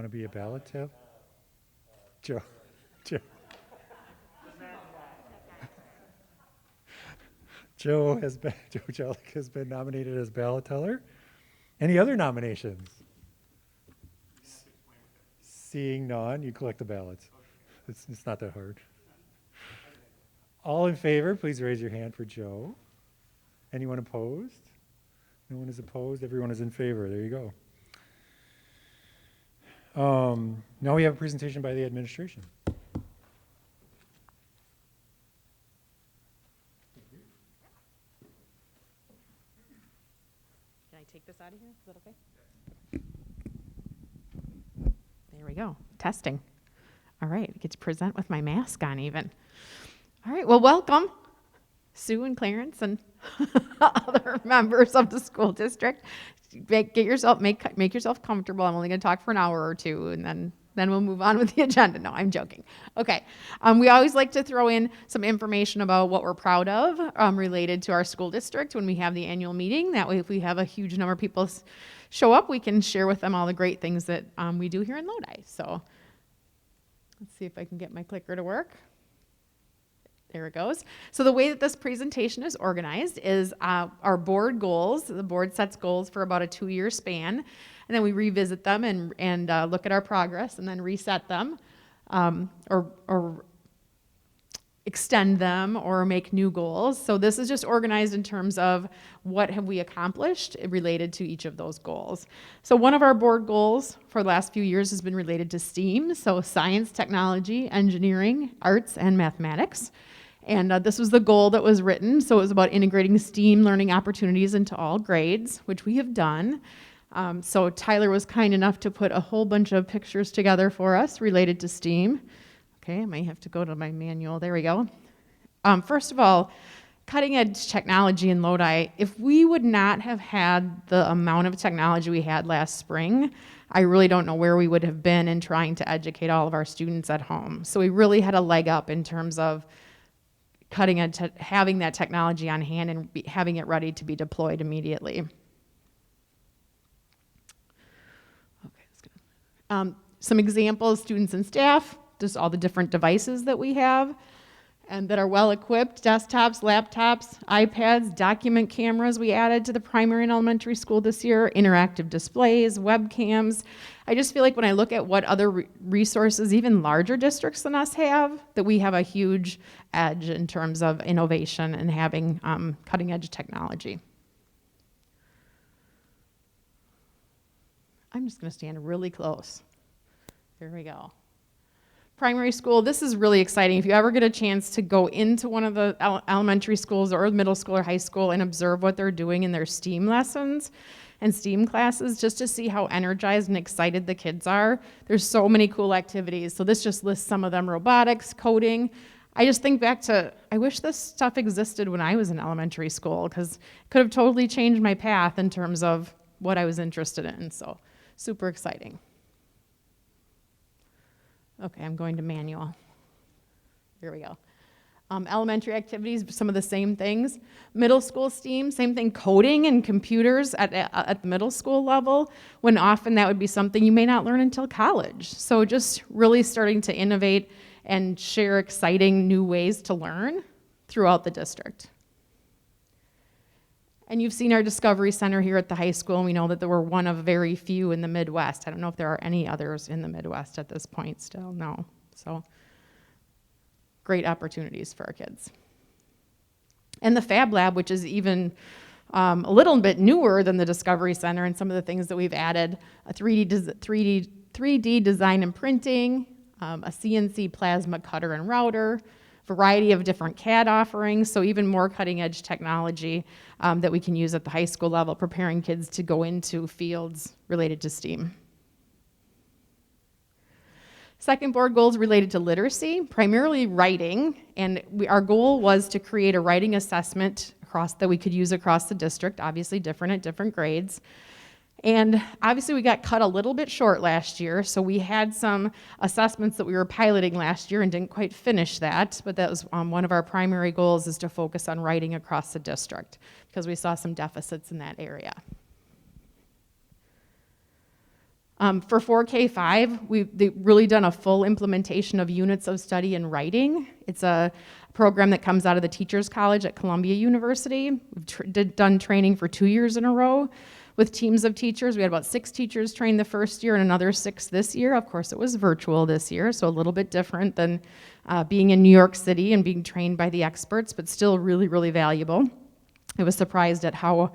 to be a ballot tip? Joe. Joe. Joe Jellick has been nominated as ballot teller. Any other nominations? Seeing none, you collect the ballots. It's not that hard. All in favor, please raise your hand for Joe. Anyone opposed? No one is opposed. Everyone is in favor. There you go. Now we have a presentation by the administration. Can I take this out of here? Is that okay? There we go. Testing. All right. I get to present with my mask on even. All right. Well, welcome, Sue and Clarence and other members of the school district. Make yourself comfortable. I'm only going to talk for an hour or two, and then we'll move on with the agenda. No, I'm joking. Okay. We always like to throw in some information about what we're proud of related to our school district when we have the annual meeting. That way, if we have a huge number of people show up, we can share with them all the great things that we do here in Lodi. So let's see if I can get my clicker to work. There it goes. So the way that this presentation is organized is our board goals. The board sets goals for about a 2-year span, and then we revisit them and look at our progress and then reset them or extend them or make new goals. So this is just organized in terms of what have we accomplished related to each of those goals. So one of our board goals for the last few years has been related to STEAM, so science, technology, engineering, arts, and mathematics. And this was the goal that was written. So it was about integrating STEAM learning opportunities into all grades, which we have done. So Tyler was kind enough to put a whole bunch of pictures together for us related to STEAM. Okay, I might have to go to my manual. There we go. First of all, cutting edge technology in Lodi, if we would not have had the amount of technology we had last spring, I really don't know where we would have been in trying to educate all of our students at home. So we really had a leg up in terms of cutting edge, having that technology on hand and having it ready to be deployed immediately. Okay, that's good. Some examples, students and staff, just all the different devices that we have and that are well equipped, desktops, laptops, iPads, document cameras we added to the primary and elementary school this year, interactive displays, webcams. I just feel like when I look at what other resources, even larger districts than us have, that we have a huge edge in terms of innovation and having cutting edge technology. I'm just going to stand really close. There we go. Primary school, this is really exciting. If you ever get a chance to go into one of the elementary schools or middle school or high school and observe what they're doing in their STEAM lessons and STEAM classes, just to see how energized and excited the kids are. There's so many cool activities. So this just lists some of them: robotics, coding. I just think back to, I wish this stuff existed when I was in elementary school, because it could have totally changed my path in terms of what I was interested in. So super exciting. Okay, I'm going to manual. Here we go. Elementary activities, some of the same things. Middle school STEAM, same thing, coding and computers at the middle school level, when often that would be something you may not learn until college. So just really starting to innovate and share exciting new ways to learn throughout the district. And you've seen our Discovery Center here at the high school, and we know that there were one of very few in the Midwest. I don't know if there are any others in the Midwest at this point still, no. So great opportunities for our kids. And the Fab Lab, which is even a little bit newer than the Discovery Center, and some of the things that we've added: a 3D design and printing, a CNC plasma cutter and router, variety of different CAD offerings, so even more cutting edge technology that we can use at the high school level, preparing kids to go into fields related to STEAM. Second board goal is related to literacy, primarily writing, and our goal was to create a writing assessment that we could use across the district, obviously different at different grades. And obviously we got cut a little bit short last year, so we had some assessments that we were piloting last year and didn't quite finish that, but that was one of our primary goals, is to focus on writing across the district, because we saw some deficits in that area. For 4K5, they've really done a full implementation of units of study in writing. It's a program that comes out of the Teachers College at Columbia University. We've done training for 2 years in a row with teams of teachers. We had about 6 teachers trained the first year and another 6 this year. Of course, it was virtual this year, so a little bit different than being in New York City and being trained by the experts, but still really, really valuable. I was surprised at how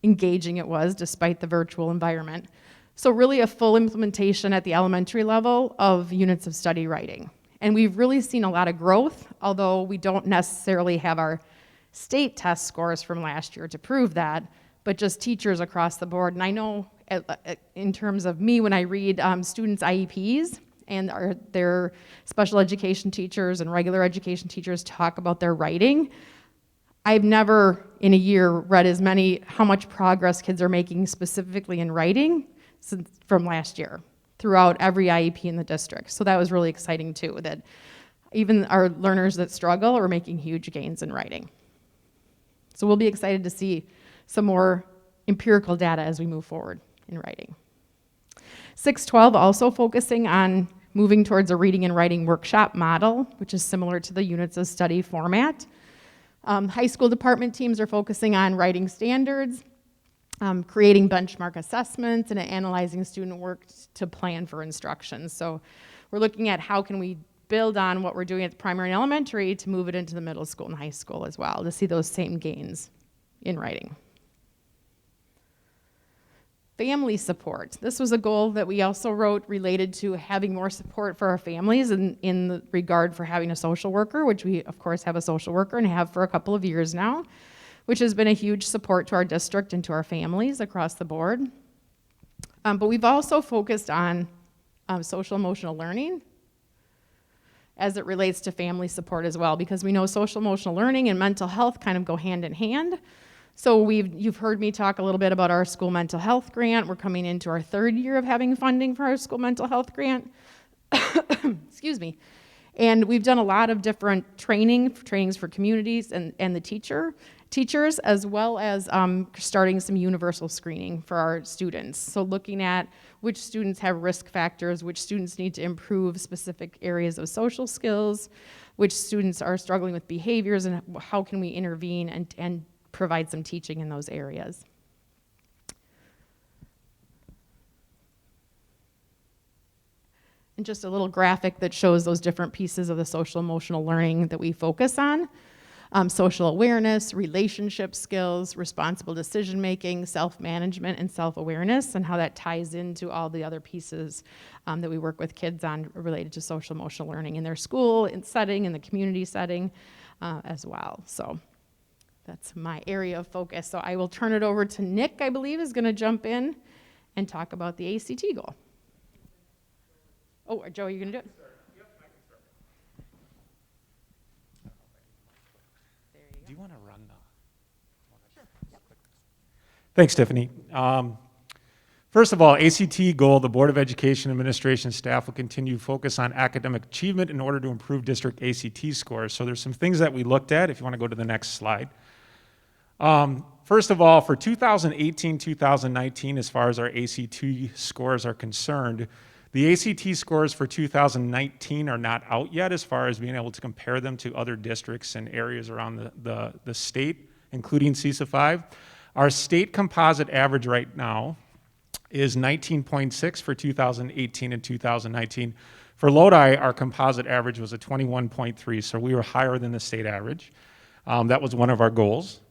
engaging it was despite the virtual environment. So really a full implementation at the elementary level of units of study writing. And we've really seen a lot of growth, although we don't necessarily have our state test scores from last year to prove that, but just teachers across the board. And I know in terms of me, when I read students' IEPs and their special education teachers and regular education teachers talk about their writing, I've never in a year read as many, how much progress kids are making specifically in writing since from last year throughout every IEP in the district. So that was really exciting too, that even our learners that struggle are making huge gains in writing. So we'll be excited to see some more empirical data as we move forward in writing. 612 also focusing on moving towards a reading and writing workshop model, which is similar to the units of study format. High school department teams are focusing on writing standards, creating benchmark assessments, and analyzing student work to plan for instruction. So we're looking at how can we build on what we're doing at the primary and elementary to move it into the middle school and high school as well, to see those same gains in writing. Family support. This was a goal that we also wrote related to having more support for our families in the regard for having a social worker, which we of course have a social worker and have for a couple of years now, which has been a huge support to our district and to our families across the board. But we've also focused on social emotional learning as it relates to family support as well, because we know social emotional learning and mental health kind of go hand in hand. So you've heard me talk a little bit about our school mental health grant. We're coming into our 3rd year of having funding for our school mental health grant. Excuse me. And we've done a lot of different trainings for communities and the teachers, as well as starting some universal screening for our students. So looking at which students have risk factors, which students need to improve specific areas of social skills, which students are struggling with behaviors, and how can we intervene and provide some teaching in those areas. And just a little graphic that shows those different pieces of the social emotional learning that we focus on. Social awareness, relationship skills, responsible decision making, self-management, and self-awareness, and how that ties into all the other pieces that we work with kids on related to social emotional learning in their school, in setting, in the community setting as well. So that's my area of focus. So I will turn it over to Nick, I believe, is going to jump in and talk about the ACT goal. Oh, Joe, are you going to do it? Yep, I can start. There you Do you want to run the? Sure. Yep. Thanks, Tiffany. First of all, ACT goal, the Board of Education Administration staff will continue to focus on academic achievement in order to improve district ACT scores. So there's some things that we looked at, if you want to go to the next slide. First of all, for 2018-2019, as far as our ACT scores are concerned, the ACT scores for 2019 are not out yet as far as being able to compare them to other districts and areas around the state, including CESA 5. Our state composite average right now is 19.6 for 2018 and 2019. For Lodi, our composite average was a 21.3, so we were higher than the state average. That was one of our goals.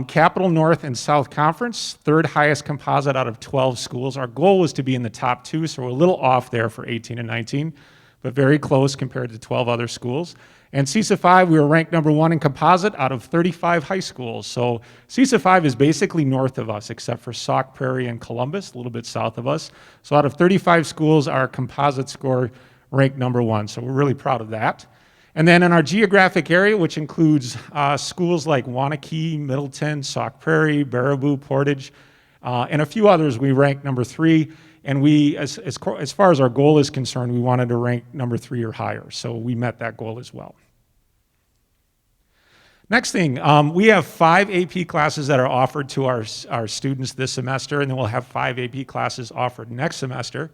Capital North and South Conference, 3rd highest composite out of 12 schools. Our goal was to be in the top 2, so we're a little off there for 18 and 19, but very close compared to 12 other schools. And CESA 5, we were ranked number 1 in composite out of 35 high schools. So CESA 5 is basically north of us, except for Sauk Prairie and Columbus, a little bit south of us. So out of 35 schools, our composite score ranked number 1. So we're really proud of that. And then in our geographic area, which includes schools like Waunakee, Middleton, Sauk Prairie, Baraboo, Portage, and a few others, we ranked number 3. And we, as far as our goal is concerned, we wanted to rank number 3 or higher. So we met that goal as well. Next thing, we have 5 AP classes that are offered to our students this semester, and then we'll have 5 AP classes offered next semester.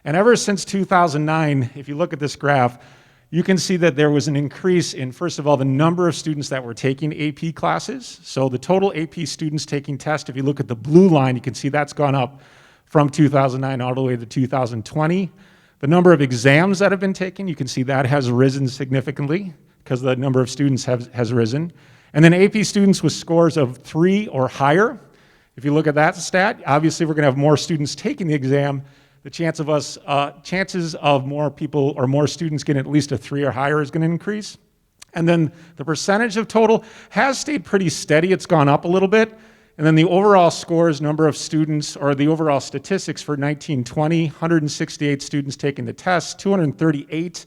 And ever since 2009, if you look at this graph, you can see that there was an increase in, first of all, the number of students that were taking AP classes. So the total AP students taking tests, if you look at the blue line, you can see that's gone up from 2009 all the way to 2020. The number of exams that have been taken, you can see that has risen significantly because the number of students has risen. And then AP students with scores of 3 or higher. If you look at that stat, obviously we're going to have more students taking the exam. The chances of more people or more students getting at least a 3 or higher is going to increase. And then the percentage of total has stayed pretty steady. It's gone up a little bit. And then the overall scores, number of students, or the overall statistics for 1920, 168 students taking the test, 238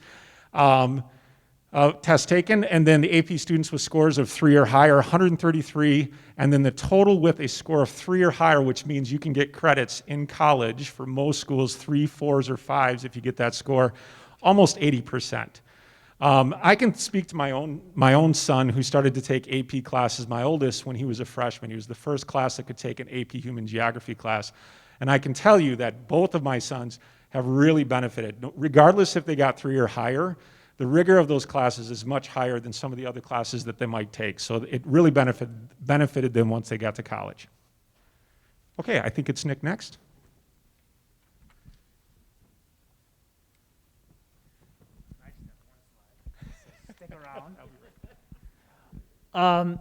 tests taken, and then the AP students with scores of 3 or higher, 133, and then the total with a score of 3 or higher, which means you can get credits in college for most schools, 3, 4s, or 5s if you get that score, almost 80%. I can speak to my own son who started to take AP classes, my oldest, when he was a freshman. He was the first class that could take an AP Human Geography class. And I can tell you that both of my sons have really benefited. Regardless if they got 3 or higher, the rigor of those classes is much higher than some of the other classes that they might take. So it really benefited them once they got to college. Okay, I think it's Nick next.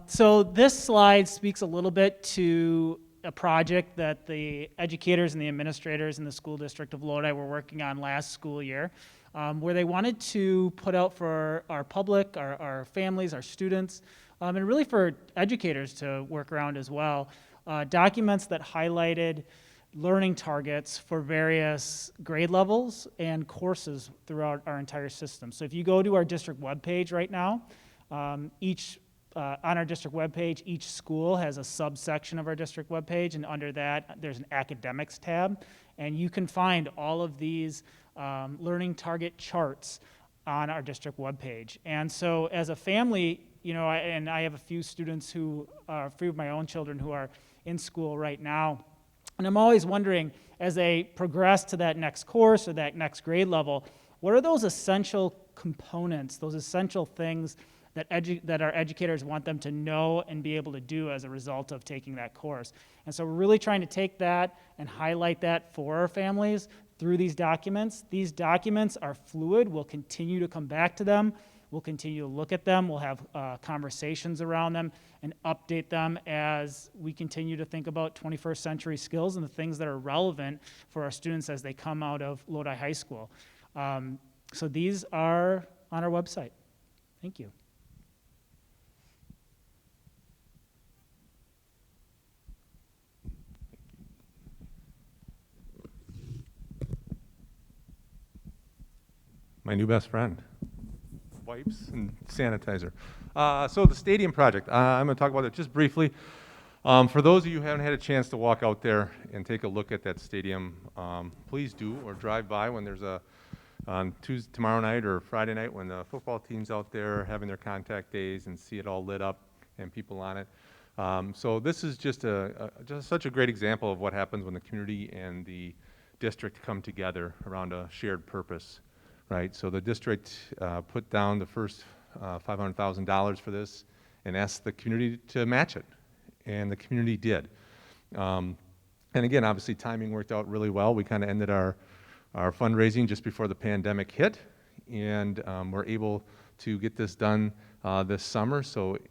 So this slide speaks a little bit to a project that the educators and the administrators in the school district of Lodi were working on last school year, where they wanted to put out for our public, our families, our students, and really for educators to work around as well, documents that highlighted learning targets for various grade levels and courses throughout our entire system. So if you go to our district webpage right now, on our district webpage, each school has a subsection of our district webpage, and under that, there's an academics tab, and you can find all of these learning target charts on our district webpage. And so as a family, you know, and I have a few students a few of my own children who are in school right now, and I'm always wondering, as they progress to that next course or that next grade level, what are those essential components, those essential things that our educators want them to know and be able to do as a result of taking that course. And so we're really trying to take that and highlight that for our families through these documents. These documents are fluid. We'll continue to come back to them. We'll continue to look at them. We'll have conversations around them and update them as we continue to think about 21st century skills and the things that are relevant for our students as they come out of Lodi High School. So these are on our website. Thank you. My new best friend. Wipes and sanitizer. So the stadium project, I'm going to talk about it just briefly. For those of you who haven't had a chance to walk out there and take a look at that stadium, please do, or drive by when there's on tomorrow night or Friday night when the football team's out there having their contact days and see it all lit up and people on it. So this is just such a great example of what happens when the community and the district come together around a shared purpose. Right, so the district put down the first $500,000 for this and asked the community to match it, and the community did. And again, obviously timing worked out really well. We kind of ended our fundraising just before the pandemic hit, and we're able to get this done this summer.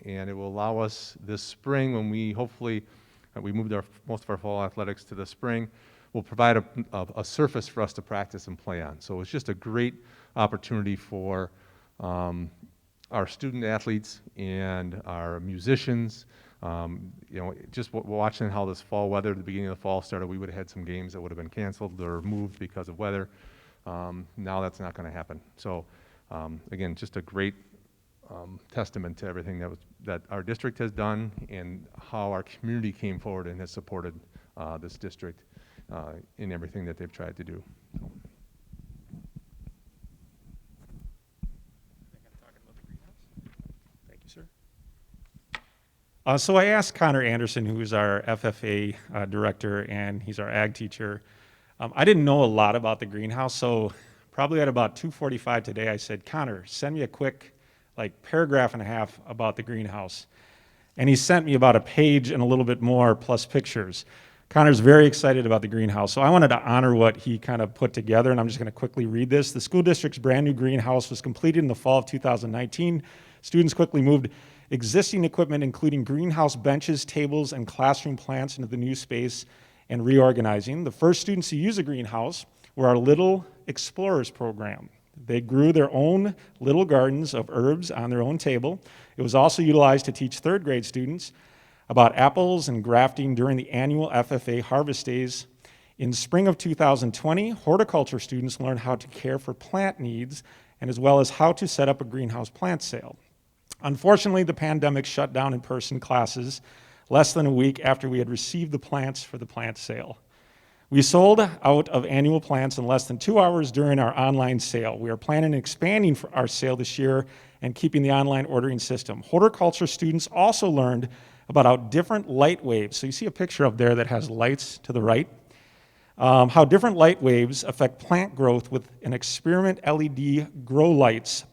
And it will allow us this spring, when we hopefully we moved most of our fall athletics to the spring, will provide a surface for us to practice and play on. So it's just a great opportunity for our student athletes and our musicians. Just watching how this fall weather at the beginning of the fall started, we would have had some games that would have been canceled or moved because of weather. Now that's not going to happen. So again, just a great testament to everything that our district has done and how our community came forward and has supported this district in everything that they've tried to do. Thank you, sir. So I asked Connor Anderson, who's our FFA director, and he's our ag teacher. I didn't know a lot about the greenhouse, so probably at about 2:45 today, I said, Connor, send me a quick, paragraph and a half about the greenhouse. And he sent me about a page and a little bit more, plus pictures. Connor's very excited about the greenhouse, so I wanted to honor what he kind of put together, and I'm just going to quickly read this. The school district's brand new greenhouse was completed in the fall of 2019. Students quickly moved existing equipment, including greenhouse benches, tables, and classroom plants into the new space and reorganizing. The first students to use a greenhouse were our Little Explorers program. They grew their own little gardens of herbs on their own table. It was also utilized to teach third grade students about apples and grafting during the annual FFA Harvest Days. In spring of 2020, horticulture students learned how to care for plant needs and as well as how to set up a greenhouse plant sale. Unfortunately, the pandemic shut down in-person classes less than a week after we had received the plants for the plant sale. We sold out of annual plants in less than 2 hours during our online sale. We are planning on expanding our sale this year and keeping the online ordering system. Horticulture students also learned about how different light waves, so you see a picture up there that has lights to the right, how different light waves affect plant growth with an experiment LED grow lights.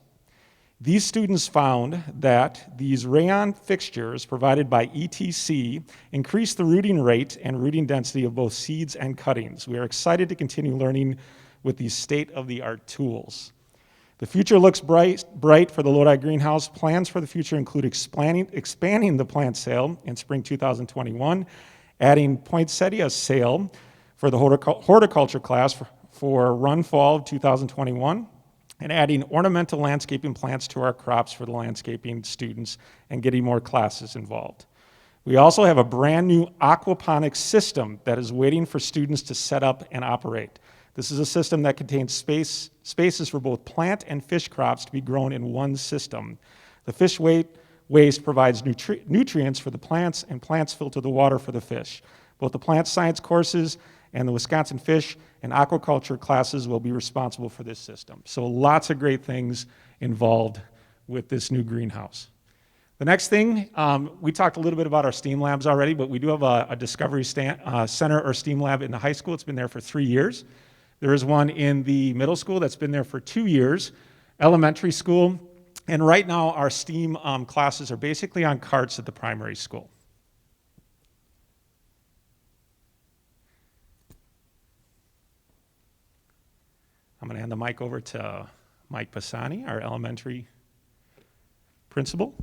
These students found that these rayon fixtures provided by ETC increase the rooting rate and rooting density of both seeds and cuttings. We are excited to continue learning with these state-of-the-art tools. The future looks bright for the Lodi Greenhouse. Plans for the future include expanding the plant sale in spring 2021, adding poinsettia sale for the horticulture class for run fall of 2021, and adding ornamental landscaping plants to our crops for the landscaping students and getting more classes involved. We also have a brand new aquaponics system that is waiting for students to set up and operate. This is a system that contains spaces for both plant and fish crops to be grown in one system. The fish waste provides nutrients for the plants, and plants filter the water for the fish. Both the plant science courses and the Wisconsin fish and aquaculture classes will be responsible for this system. So lots of great things involved with this new greenhouse. The next thing, we talked a little bit about our STEAM labs already, but we do have a Discovery Center or STEAM lab in the high school. It's been there for 3 years. There is one in the middle school that's been there for 2 years, elementary school, and right now our STEAM classes are basically on carts at the primary school. I'm going to hand the mic over to Mike Pisani, our elementary principal.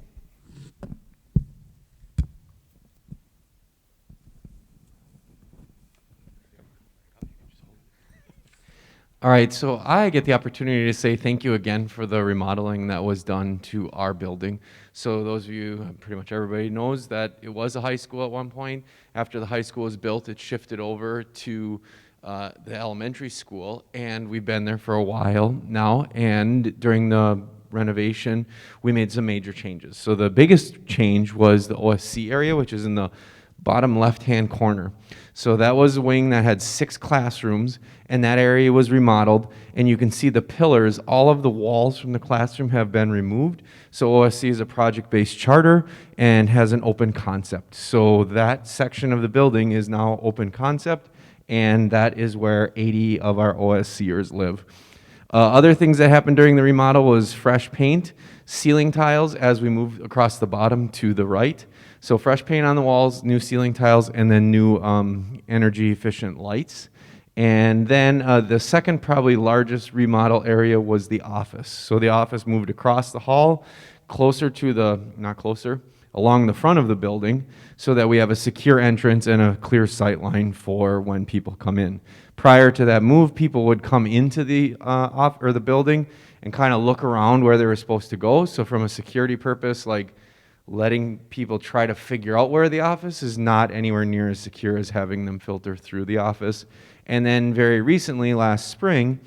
All right, so I get the opportunity to say thank you again for the remodeling that was done to our building. So those of you, pretty much everybody knows that it was a high school at one point. After the high school was built, it shifted over to the elementary school, and we've been there for a while now, and during the renovation, we made some major changes. So the biggest change was the OSC area, which is in the bottom left-hand corner. So that was a wing that had 6 classrooms, and that area was remodeled, and you can see the pillars. All of the walls from the classroom have been removed. So OSC is a project-based charter and has an open concept. So that section of the building is now open concept, and that is where 80 of our OSCers live. Other things that happened during the remodel was fresh paint, ceiling tiles as we moved across the bottom to the right. So fresh paint on the walls, new ceiling tiles, and then new energy efficient lights. And then the second probably largest remodel area was the office. So the office moved across the hall, closer to the, not closer, along the front of the building, so that we have a secure entrance and a clear sight line for when people come in. Prior to that move, people would come into the the building and kind of look around where they were supposed to go. So from a security purpose, like letting people try to figure out where the office is not anywhere near as secure as having them filter through the office. And then very recently, last spring,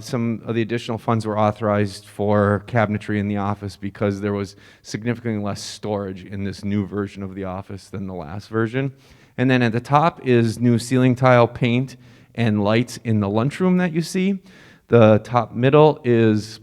some of the additional funds were authorized for cabinetry in the office because there was significantly less storage in this new version of the office than the last version. And then at the top is new ceiling tile paint and lights in the lunchroom that you see. The top middle is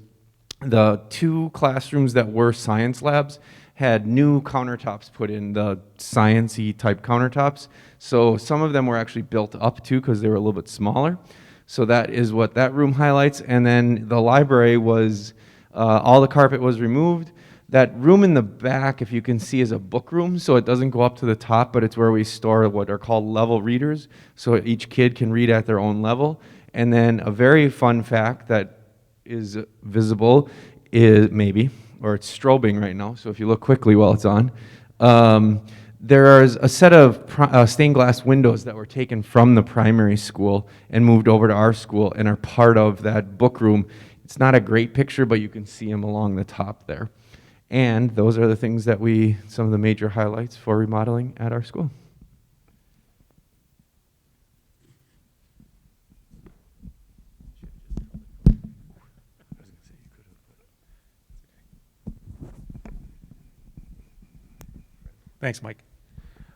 the 2 classrooms that were science labs had new countertops put in, the science-y type countertops. So some of them were actually built up too because they were a little bit smaller. So that is what that room highlights. And then the library was, all the carpet was removed. That room in the back, if you can see, is a book room, so it doesn't go up to the top, but it's where we store what are called level readers, so each kid can read at their own level. And then a very fun fact that is visible is maybe, or it's strobing right now, so if you look quickly while it's on, there is a set of stained glass windows that were taken from the primary school and moved over to our school and are part of that book room. It's not a great picture, but you can see them along the top there. And those are the things that some of the major highlights for remodeling at our school. Thanks, Mike.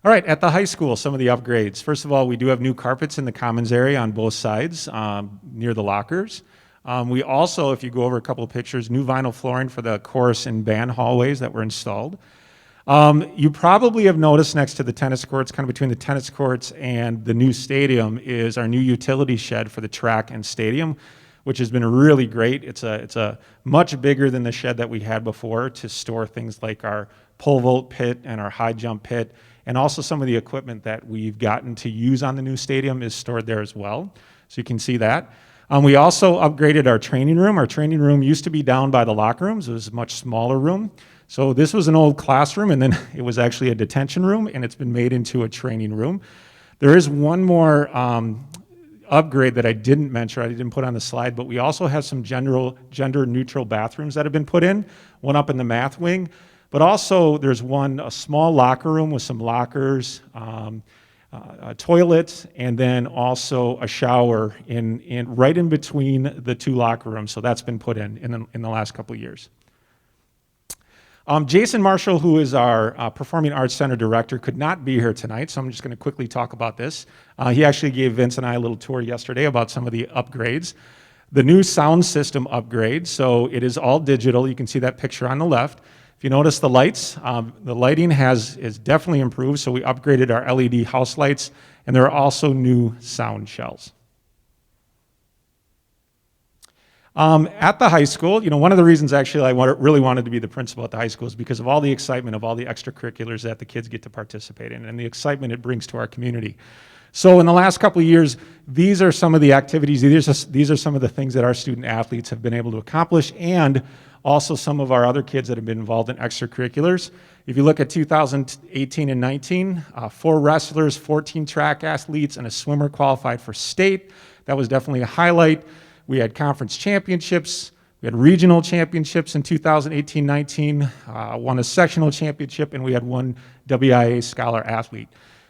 All right, at the high school, some of the upgrades. First of all, we do have new carpets in the commons area on both sides near the lockers. We also, if you go over a couple of pictures, new vinyl flooring for the chorus and band hallways that were installed. You probably have noticed next to the tennis courts, kind of between the tennis courts and the new stadium, is our new utility shed for the track and stadium, which has been really great. It's a much bigger than the shed that we had before to store things like our pole vault pit and our high jump pit, and also some of the equipment that we've gotten to use on the new stadium is stored there as well. So you can see that. We also upgraded our training room. Our training room used to be down by the locker rooms. It was a much smaller room. So this was an old classroom, and then it was actually a detention room, and it's been made into a training room. There is one more upgrade that I didn't mention, I didn't put on the slide, but we also have some gender-neutral bathrooms that have been put in, one up in the math wing, but also there's a small locker room with some lockers, toilets, and then also a shower right in between the two locker rooms. So that's been put in the last couple of years. Jason Marshall, who is our Performing Arts Center director, could not be here tonight, so I'm just going to quickly talk about this. He actually gave Vince and I a little tour yesterday about some of the upgrades. The new sound system upgrade, so it is all digital. You can see that picture on the left. If you notice the lights, the lighting is definitely improved, so we upgraded our LED house lights, and there are also new sound shells. At the high school, one of the reasons actually I really wanted to be the principal at the high school is because of all the excitement of all the extracurriculars that the kids get to participate in and the excitement it brings to our community. So in the last couple of years, these are some of the activities, these are some of the things that our student athletes have been able to accomplish, and also some of our other kids that have been involved in extracurriculars. If you look at 2018 and 19, 4 wrestlers, 14 track athletes, and a swimmer qualified for state. That was definitely a highlight. We had conference championships, we had regional championships in 2018-19, won a sectional championship, and we had one WIA scholar athlete.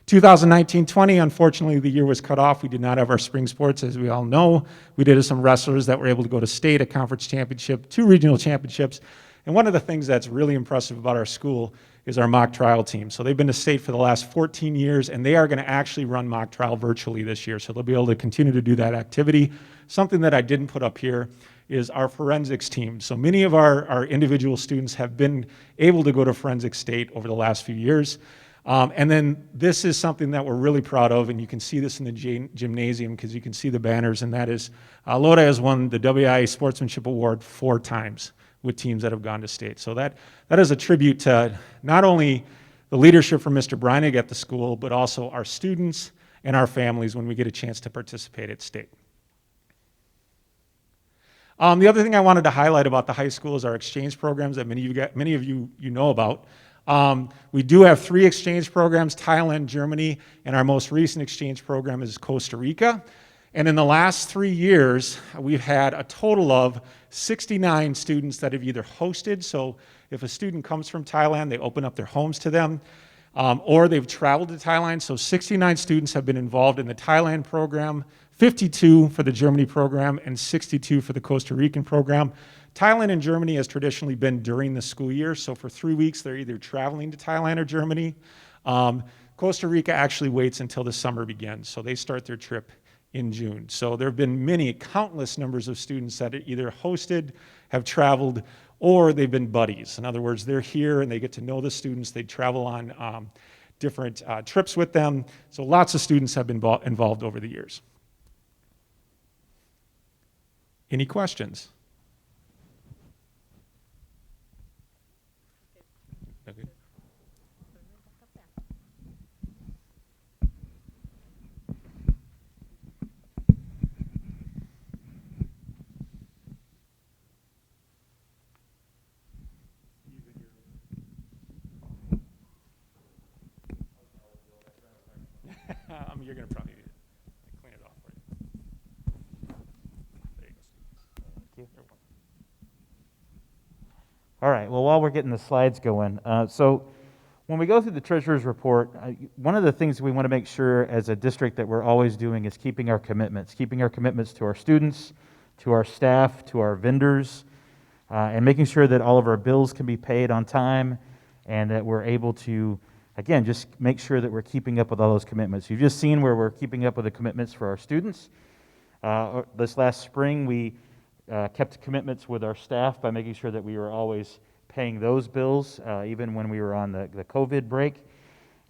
2019-20, unfortunately, the year was cut off. We did not have our spring sports, as we all know. We did have some wrestlers that were able to go to state, a conference championship, 2 regional championships. And one of the things that's really impressive about our school is our mock trial team. So they've been to state for the last 14 years, and they are going to actually run mock trial virtually this year. So they'll be able to continue to do that activity. Something that I didn't put up here is our forensics team. So many of our individual students have been able to go to forensic state over the last few years. And then this is something that we're really proud of, and you can see this in the gymnasium because you can see the banners, and that is Lodi has won the WIA Sportsmanship Award 4 times with teams that have gone to state. So that is a tribute to not only the leadership from Mr. Breinig at the school, but also our students and our families when we get a chance to participate at state. The other thing I wanted to highlight about the high school is our exchange programs that many of you know about. We do have 3 exchange programs, Thailand, Germany, and our most recent exchange program is Costa Rica. And in the last 3 years, we've had a total of 69 students that have either hosted, so if a student comes from Thailand, they open up their homes to them, or they've traveled to Thailand. So 69 students have been involved in the Thailand program, 52 for the Germany program, and 62 for the Costa Rican program. Thailand and Germany has traditionally been during the school year, so for 3 weeks they're either traveling to Thailand or Germany. Costa Rica actually waits until the summer begins, so they start their trip in June. So there have been countless numbers of students that either hosted, have traveled, or they've been buddies. In other words, they're here and they get to know the students. They travel on different trips with them. So lots of students have been involved over the years. Any questions? Okay. You're going to probably need to clean it off for you. There you go, Steve. All right, well, while we're getting the slides going, so when we go through the treasurer's report, one of the things we want to make sure as a district that we're always doing is keeping our commitments to our students, to our staff, to our vendors, and making sure that all of our bills can be paid on time and that we're able to, again, just make sure that we're keeping up with all those commitments. You've just seen where we're keeping up with the commitments for our students. This last spring, we kept commitments with our staff by making sure that we were always paying those bills, even when we were on the COVID break.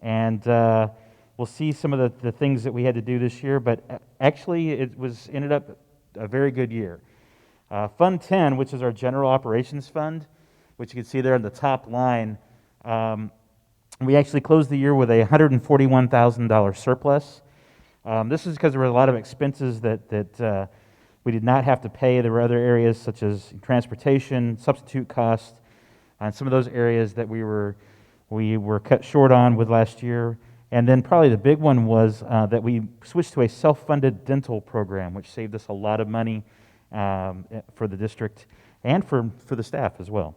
And we'll see some of the things that we had to do this year, but actually it ended up a very good year. Fund 10, which is our general operations fund, which you can see there on the top line, we actually closed the year with a $141,000 surplus. This is because there were a lot of expenses that we did not have to pay. There were other areas such as transportation, substitute costs, and some of those areas that we were cut short on with last year. And then probably the big one was that we switched to a self-funded dental program, which saved us a lot of money for the district and for the staff as well.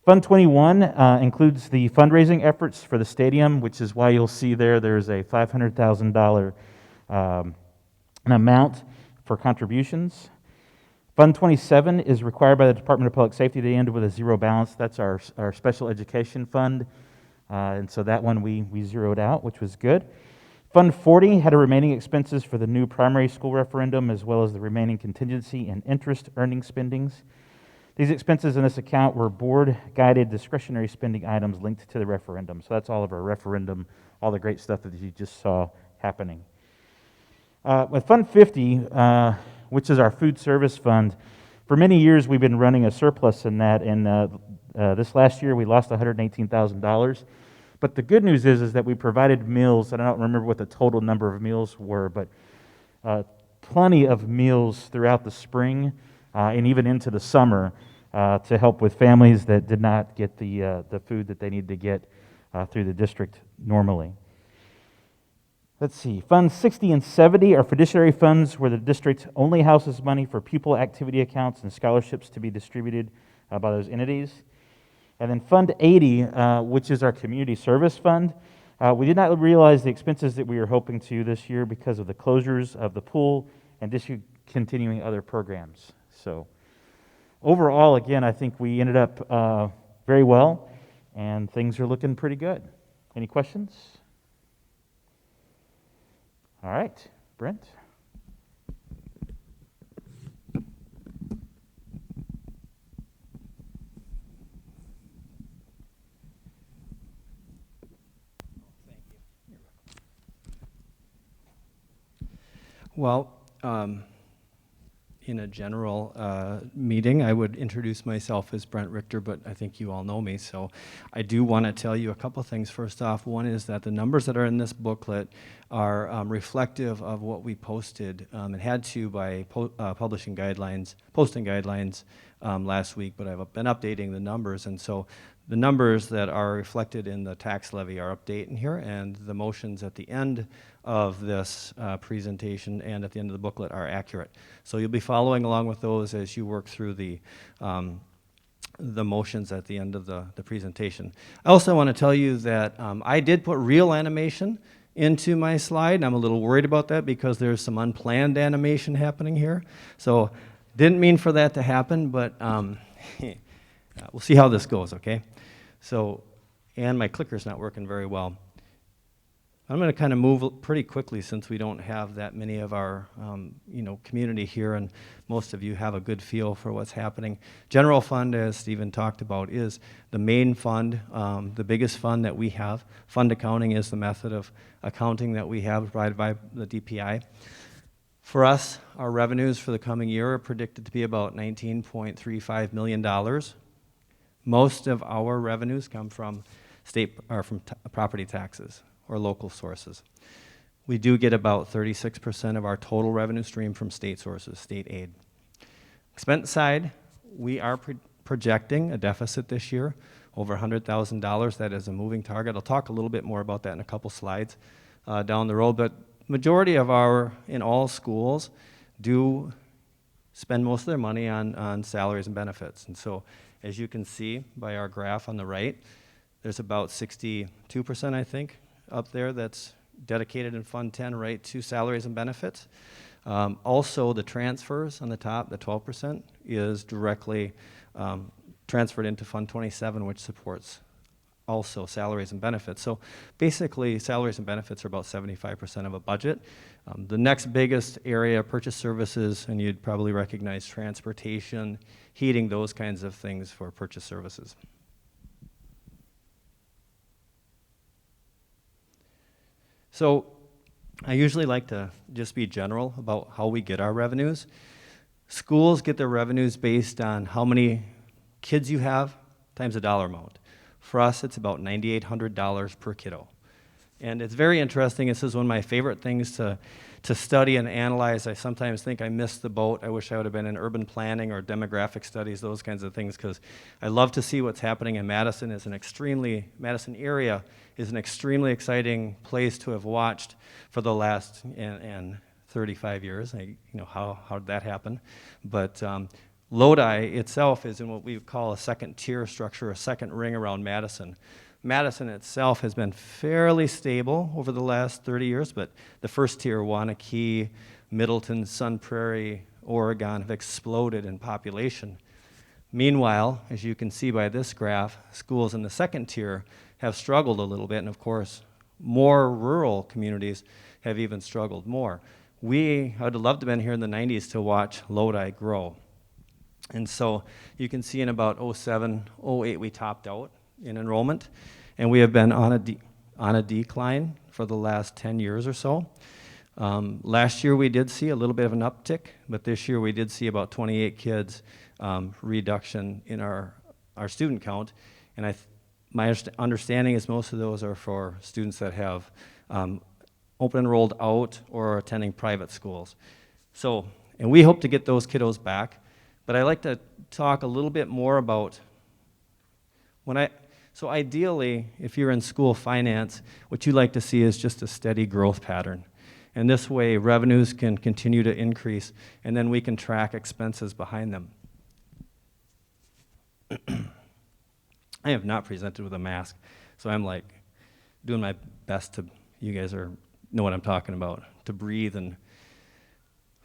Fund 21 includes the fundraising efforts for the stadium, which is why you'll see there's a $500,000 an amount for contributions. Fund 27 is required by the Department of Public Safety to end with a zero balance. That's our special education fund. And so that one we zeroed out, which was good. Fund 40 had a remaining expenses for the new primary school referendum, as well as the remaining contingency and interest earning spendings. These expenses in this account were board-guided discretionary spending items linked to the referendum. So that's all of our referendum, all the great stuff that you just saw happening. With Fund 50, which is our food service fund, for many years we've been running a surplus in that, and this last year we lost $118,000. But the good news is that we provided meals, and I don't remember what the total number of meals were, but plenty of meals throughout the spring and even into the summer to help with families that did not get the food that they need to get through the district normally. Let's see, Funds 60 and 70 are fiduciary funds where the district only houses money for pupil activity accounts and scholarships to be distributed by those entities. And then Fund 80, which is our community service fund, we did not realize the expenses that we were hoping to this year because of the closures of the pool and discontinuing other programs. So overall, again, I think we ended up very well, and things are looking pretty good. Any questions? All right, Brent. Well, in a general meeting, I would introduce myself as Brent Richter, but I think you all know me, so I do want to tell you a couple things. First off, one is that the numbers that are in this booklet are reflective of what we posted and had to by posting guidelines last week, but I've been updating the numbers, and so the numbers that are reflected in the tax levy are updated here, and the motions at the end of this presentation and at the end of the booklet are accurate. So you'll be following along with those as you work through the motions at the end of the presentation. I also want to tell you that I did put real animation into my slide, and I'm a little worried about that because there's some unplanned animation happening here. So didn't mean for that to happen, but we'll see how this goes, okay? So, and my clicker's not working very well. I'm going to kind of move pretty quickly since we don't have that many of our, community here, and most of you have a good feel for what's happening. General fund, as Stephen talked about, is the main fund, the biggest fund that we have. Fund accounting is the method of accounting that we have provided by the DPI. For us, our revenues for the coming year are predicted to be about $19.35 million. Most of our revenues come from property taxes or local sources. We do get about 36% of our total revenue stream from state sources, state aid. Expense side, we are projecting a deficit this year, over $100,000. That is a moving target. I'll talk a little bit more about that in a couple slides down the road, but majority of in all schools do spend most of their money on salaries and benefits. And so, as you can see by our graph on the right, there's about 62%, I think, up there that's dedicated in Fund 10 right to salaries and benefits. Also, the transfers on the top, the 12%, is directly transferred into Fund 27, which supports also salaries and benefits. So basically, salaries and benefits are about 75% of a budget. The next biggest area, purchase services, and you'd probably recognize transportation, heating, those kinds of things for purchase services. So I usually like to just be general about how we get our revenues. Schools get their revenues based on how many kids you have times a dollar amount. For us, it's about $9,800 per kiddo. And it's very interesting. This is one of my favorite things to study and analyze. I sometimes think I missed the boat. I wish I would have been in urban planning or demographic studies, those kinds of things, because I love to see what's happening in Madison. Madison area is an extremely exciting place to have watched for the last 35 years. How did that happen? But Lodi itself is in what we call a second tier structure, a second ring around Madison. Madison itself has been fairly stable over the last 30 years, but the first tier, Waunakee, Middleton, Sun Prairie, Oregon, have exploded in population. Meanwhile, as you can see by this graph, schools in the second tier have struggled a little bit, and of course, more rural communities have even struggled more. I would have loved to have been here in the 90s to watch Lodi grow. And so you can see in about 07, 08, we topped out in enrollment, and we have been on a decline for the last 10 years or so. Last year we did see a little bit of an uptick, but this year we did see about 28 kids reduction in our student count, and my understanding is most of those are for students that have open enrolled out or are attending private schools. So, and we hope to get those kiddos back, but I'd like to talk a little bit more about so ideally, if you're in school finance, what you like to see is just a steady growth pattern. And this way, revenues can continue to increase, and then we can track expenses behind them. I have not presented with a mask, so I'm like doing my best to, you guys know what I'm talking about, to breathe and,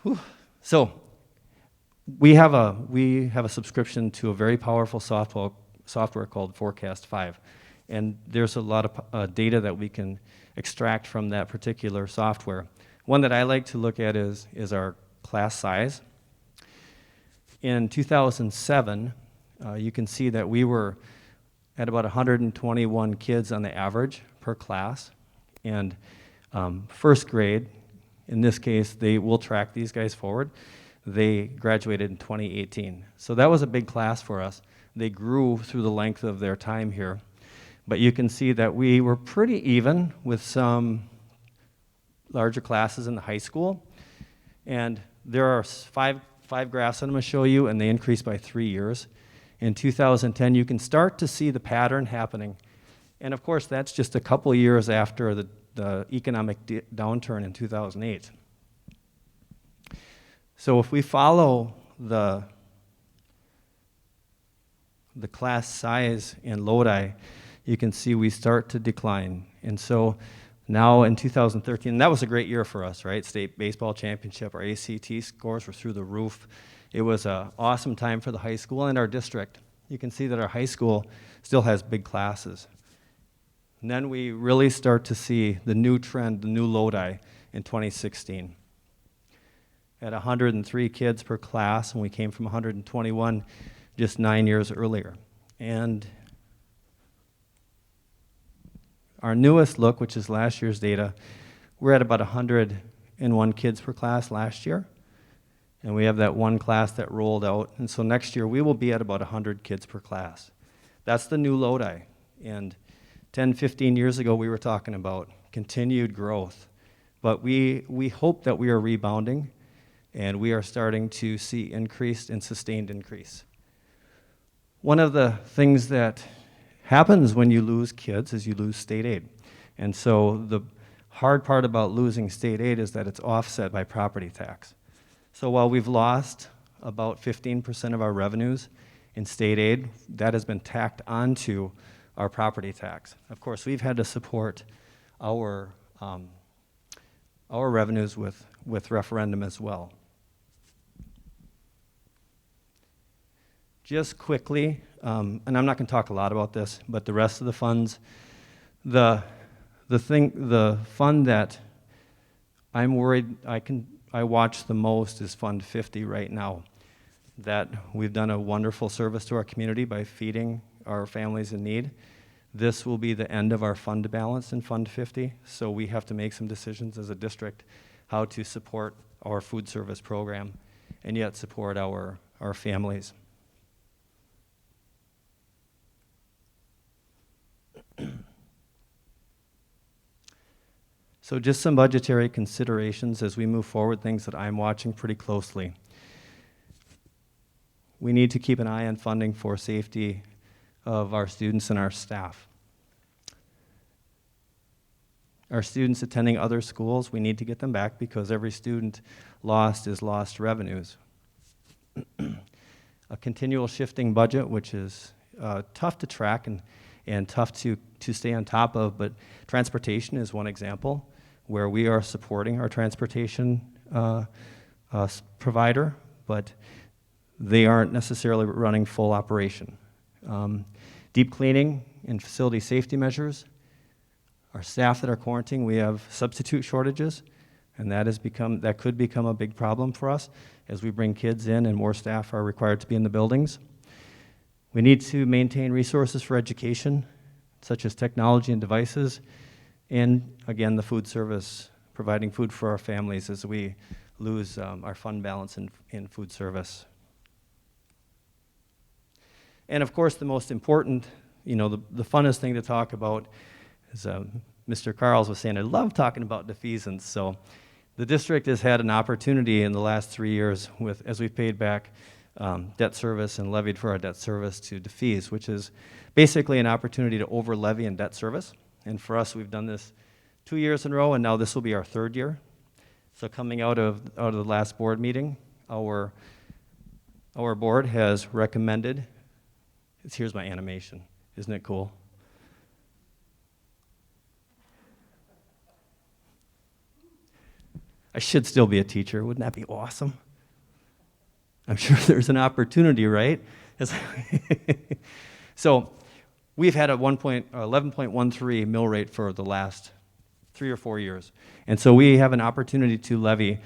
whew. So we have a subscription to a very powerful software called Forecast 5, and there's a lot of data that we can extract from that particular software. One that I like to look at is our class size. In 2007, you can see that we were at about 121 kids on the average per class, and first grade, in this case, we'll track these guys forward. They graduated in 2018. So that was a big class for us. They grew through the length of their time here. But you can see that we were pretty even with some larger classes in the high school. And there are five graphs I'm going to show you, and they increased by 3 years. In 2010, you can start to see the pattern happening. And of course, that's just a couple years after the economic downturn in 2008. So if we follow the class size in Lodi, you can see we start to decline. And so now in 2013, that was a great year for us, right? State baseball championship, our ACT scores were through the roof. It was an awesome time for the high school and our district. You can see that our high school still has big classes. And then we really start to see the new trend, the new Lodi in 2016. At 103 kids per class, and we came from 121 just 9 years earlier. And our newest look, which is last year's data, we're at about 101 kids per class last year. And we have that one class that rolled out. And so next year we will be at about 100 kids per class. That's the new Lodi. And 10, 15 years ago we were talking about continued growth. But we hope that we are rebounding, and we are starting to see increased and sustained increase. One of the things that happens when you lose kids is you lose state aid. And so the hard part about losing state aid is that it's offset by property tax. So while we've lost about 15% of our revenues in state aid, that has been tacked onto our property tax. Of course, we've had to support our revenues with referendum as well. Just quickly, and I'm not going to talk a lot about this, but the rest of the funds, the fund that I'm worried I watch the most is Fund 50 right now. That we've done a wonderful service to our community by feeding our families in need. This will be the end of our fund balance in Fund 50, so we have to make some decisions as a district how to support our food service program and yet support our families. So just some budgetary considerations as we move forward, things that I'm watching pretty closely. We need to keep an eye on funding for safety of our students and our staff. Our students attending other schools, we need to get them back because every student lost is lost revenues. A continual shifting budget, which is tough to track and tough to stay on top of, but transportation is one example where we are supporting our transportation provider, but they aren't necessarily running full operation. Deep cleaning and facility safety measures. Our staff that are quarantining, we have substitute shortages, and that could become a big problem for us as we bring kids in and more staff are required to be in the buildings. We need to maintain resources for education, such as technology and devices, and again, the food service, providing food for our families as we lose our fund balance in food service. And of course, the most important, the funnest thing to talk about is Mr. Carls was saying, I love talking about defeasance. So the district has had an opportunity in the last 3 years as we've paid back debt service and levied for our debt service to defease, which is basically an opportunity to over levy in debt service. And for us, we've done this 2 years in a row, and now this will be our 3rd year. So coming out of the last board meeting, our board has recommended, here's my animation, isn't it cool? I should still be a teacher, wouldn't that be awesome? I'm sure there's an opportunity, right? So we've had a 11.13 mill rate for the last 3 or 4 years. And so we have an opportunity to levy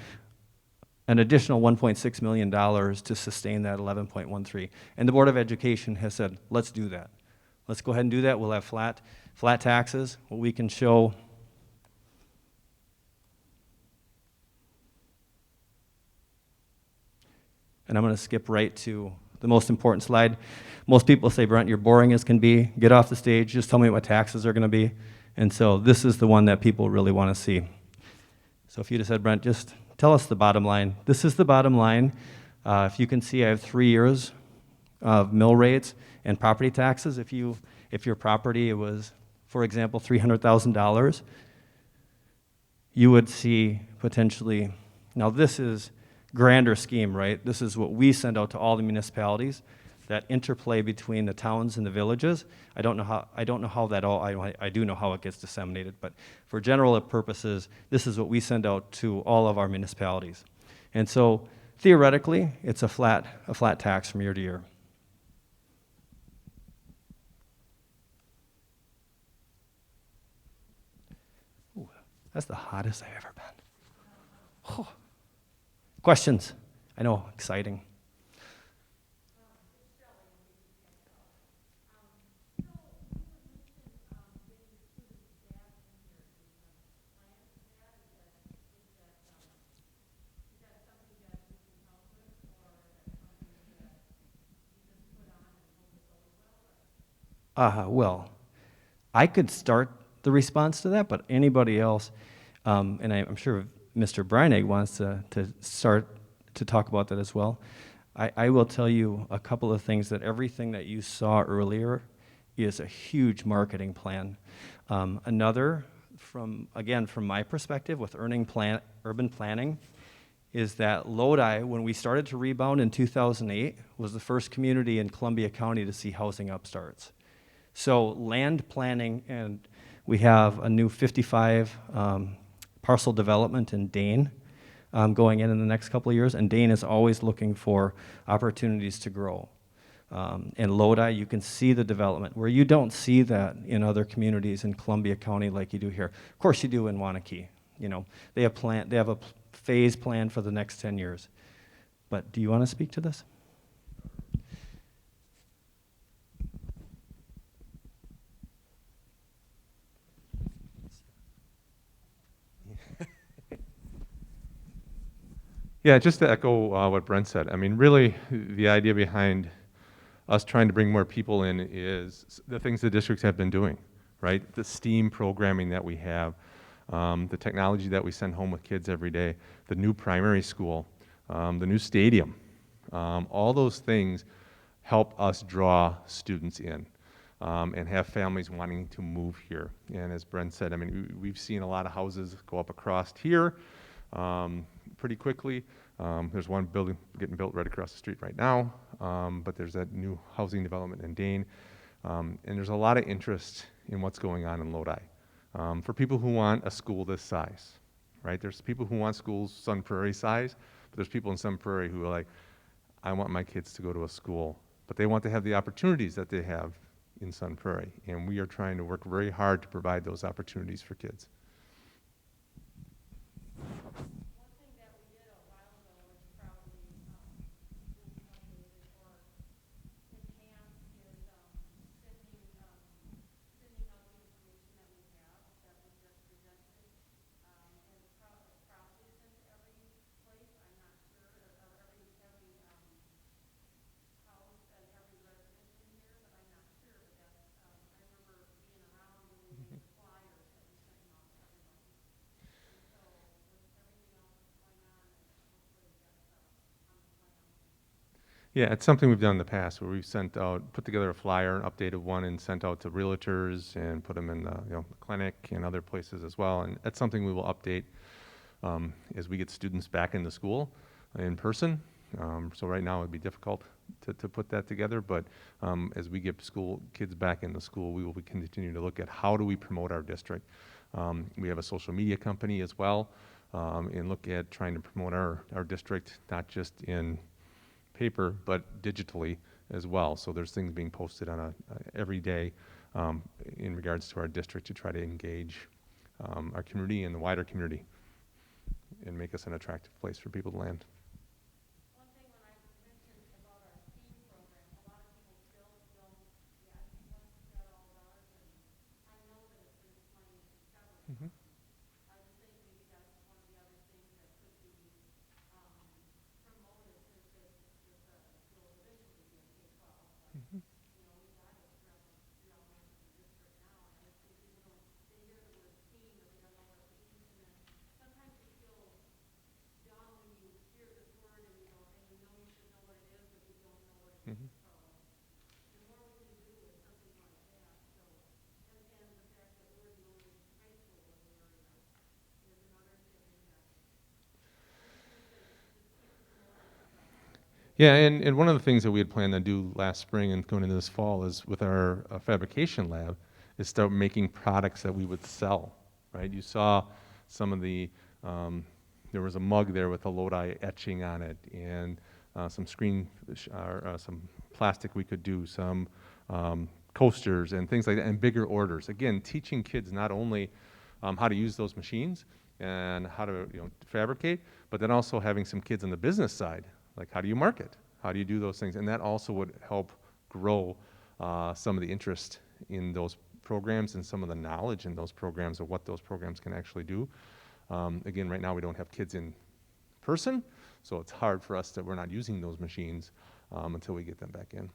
an additional $1.6 million to sustain that 11.13. And the Board of Education has said, let's do that. Let's go ahead and do that. We'll have flat taxes. What we can show and I'm going to skip right to the most important slide. Most people say, Brent, you're boring as can be. Get off the stage. Just tell me what taxes are going to be. And so this is the one that people really want to see. So if you just said, Brent, just tell us the bottom line. This is the bottom line. If you can see, I have 3 years of mill rates and property taxes. If your property was, for example, $300,000, you would see potentially, now this is grander scheme, right? This is what we send out to all the municipalities, that interplay between the towns and the villages. I don't know how that all, I do know how it gets disseminated, but for general purposes, this is what we send out to all of our municipalities. And so theoretically, it's a flat tax from year to year. That's the hottest I've ever been. Oh. Questions? I know, exciting. Well, I could start the response to that, but anybody else, and I'm sure Mr. Breinig wants to start to talk about that as well. I will tell you a couple of things that everything that you saw earlier is a huge marketing plan. Another, from my perspective with urban planning, is that Lodi, when we started to rebound in 2008, was the first community in Columbia County to see housing upstarts. So land planning, and we have a new 55 parcel development in Dane going in the next couple of years, and Dane is always looking for opportunities to grow. In Lodi, you can see the development, where you don't see that in other communities in Columbia County like you do here. Of course you do in Wanakee. You know, they have a phase plan for the next 10 years. But do you want to speak to this? Yeah, just to echo what Brent said, I mean, really, the idea behind us trying to bring more people in is the things the districts have been doing, right? The STEAM programming that we have, the technology that we send home with kids every day, the new primary school, the new stadium, all those things help us draw students in and have families wanting to move here. And as Brent said, I mean, we've seen a lot of houses go up across here pretty quickly. There's one building getting built right across the street right now, but there's that new housing development in Dane. And there's a lot of interest in what's going on in Lodi for people who want a school this size, right? There's people who want schools Sun Prairie size, but there's people in Sun Prairie who are like, I want my kids to go to a school, but they want to have the opportunities that they have in Sun Prairie. And we are trying to work very hard to provide those opportunities for kids. Yeah, it's something we've done in the past where we've put together a flyer, an updated one, and sent out to realtors and put them in the clinic and other places as well. And that's something we will update as we get students back into school in person. So right now it'd be difficult to put that together, but as we get kids back into school, we will continue to look at how do we promote our district. We have a social media company as well, and look at trying to promote our district, not just in paper, but digitally as well. So there's things being posted on every day in regards to our district to try to engage our community and the wider community and make us an attractive place for people to land. Mm-hmm. Mm-hmm. Yeah, and one of the things that we had planned to do last spring and going into this fall is with our fabrication lab is start making products that we would sell, right? You saw some of the, there was a mug there with a Lodi etching on it and some some plastic we could do, some coasters and things like that, and bigger orders. Again, teaching kids not only how to use those machines and how to fabricate, but then also having some kids on the business side, like how do you market? How do you do those things? And that also would help grow some of the interest in those programs and some of the knowledge in those programs of what those programs can actually do. Again, right now we don't have kids in person, so it's hard for us that we're not using those machines until we get them back in.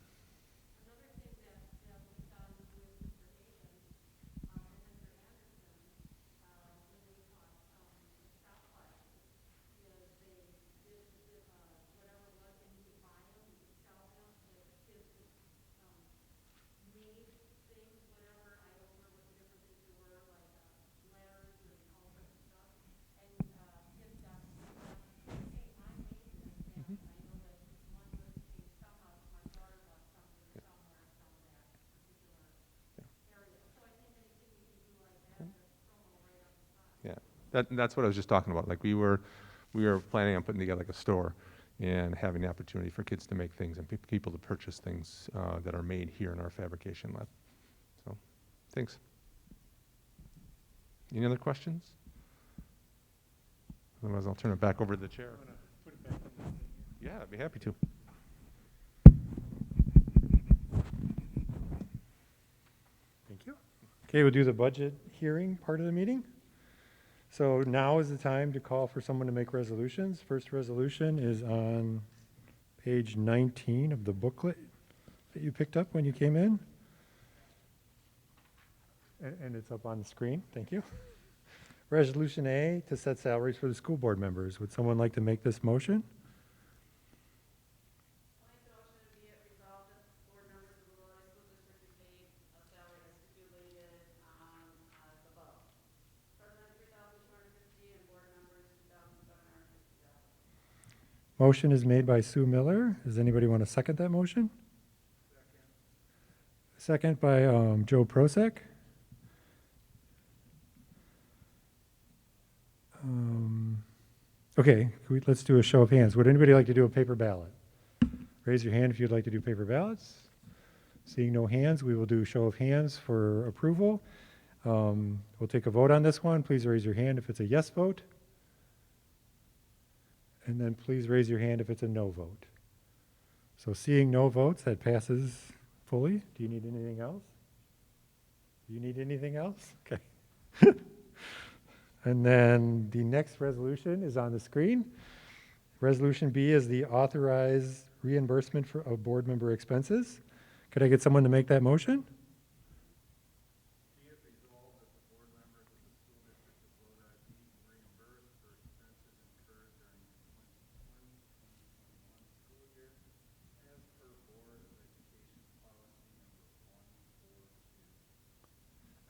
That's what I was just talking about. Like we were planning on putting together like a store and having the opportunity for kids to make things and people to purchase things that are made here in our fabrication lab. So, thanks. Any other questions? Otherwise, I'll turn it back over to the chair. Yeah, I'd be happy to. Thank you. Okay, we'll do the budget hearing part of the meeting. So now is the time to call for someone to make resolutions. First resolution is on page 19 of the booklet that you picked up when you came in. And it's up on the screen. Thank you. Resolution A, to set salaries for the school board members. Would someone like to make this motion? Motion is made by Sue Miller. Does anybody want to second that motion? Second by Joe Prosek. Okay, let's do a show of hands. Would anybody like to do a paper ballot? Raise your hand if you'd like to do paper ballots. Seeing no hands, we will do a show of hands for approval. We'll take a vote on this one. Please raise your hand if it's a yes vote. And then please raise your hand if it's a no vote. So seeing no votes, that passes fully. Do you need anything else? Do you need anything else? Okay. And then the next resolution is on the screen. Resolution B is the authorized reimbursement of board member expenses. Could I get someone to make that motion?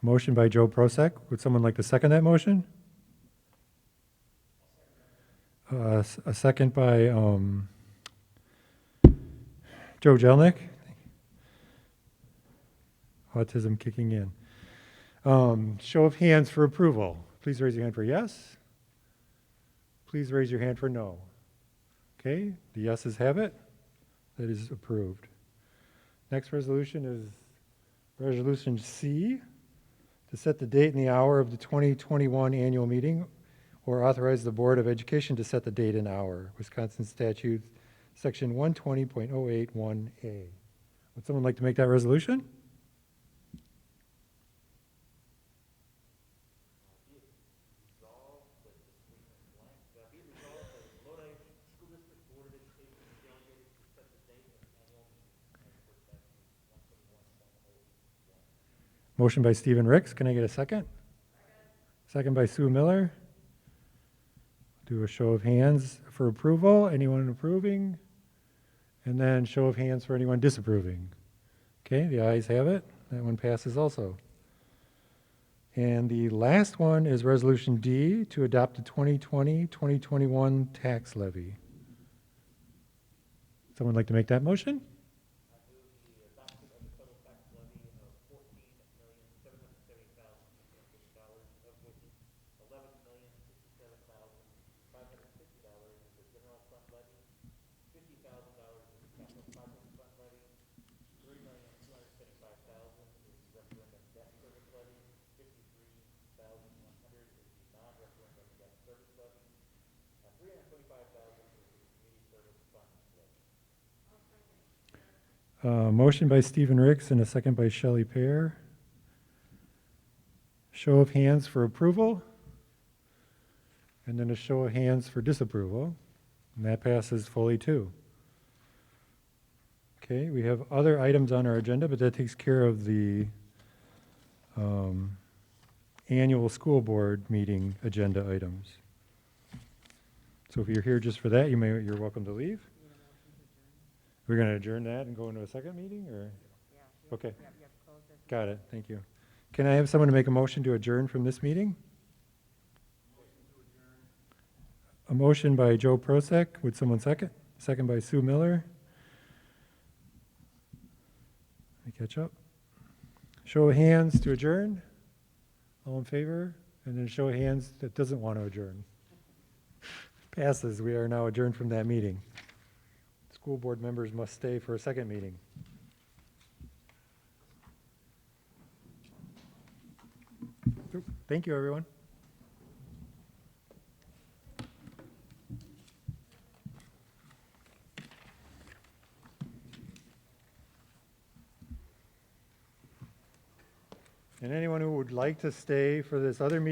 Motion by Joe Prosek. Would someone like to second that motion? A second by Joe Jelnick. Autism kicking in. Show of hands for approval. Please raise your hand for yes. Please raise your hand for no. Okay, the yeses have it. That is approved. Next resolution is Resolution C, to set the date and the hour of the 2021 annual meeting, or authorize the Board of Education to set the date and hour. Wisconsin Statute, Section 120.081A. Would someone like to make that resolution? Motion by Stephen Ricks. Can I get a second? Second by Sue Miller. Do a show of hands for approval. Anyone approving? And then show of hands for anyone disapproving. Okay, the ayes have it. That one passes also. And the last one is Resolution D, to adopt the 2020-2021 tax levy. Someone like to make that motion? Motion by Stephen Ricks and a second by Shelley Pear. Show of hands for approval. And then a show of hands for disapproval. And that passes fully too. Okay, we have other items on our agenda, but that takes care of the annual school board meeting agenda items. So if you're here just for that, you're welcome to leave. We're going to adjourn that and go into a second meeting, or? Okay. Got it, thank you. Can I have someone to make a motion to adjourn from this meeting? A motion by Joe Prosek. Would someone second? Second by Sue Miller. Let me catch up. Show of hands to adjourn. All in favor? And then a show of hands that doesn't want to adjourn. Passes. We are now adjourned from that meeting. School board members must stay for a second meeting. Thank you, everyone. And anyone who would like to stay for this other meeting,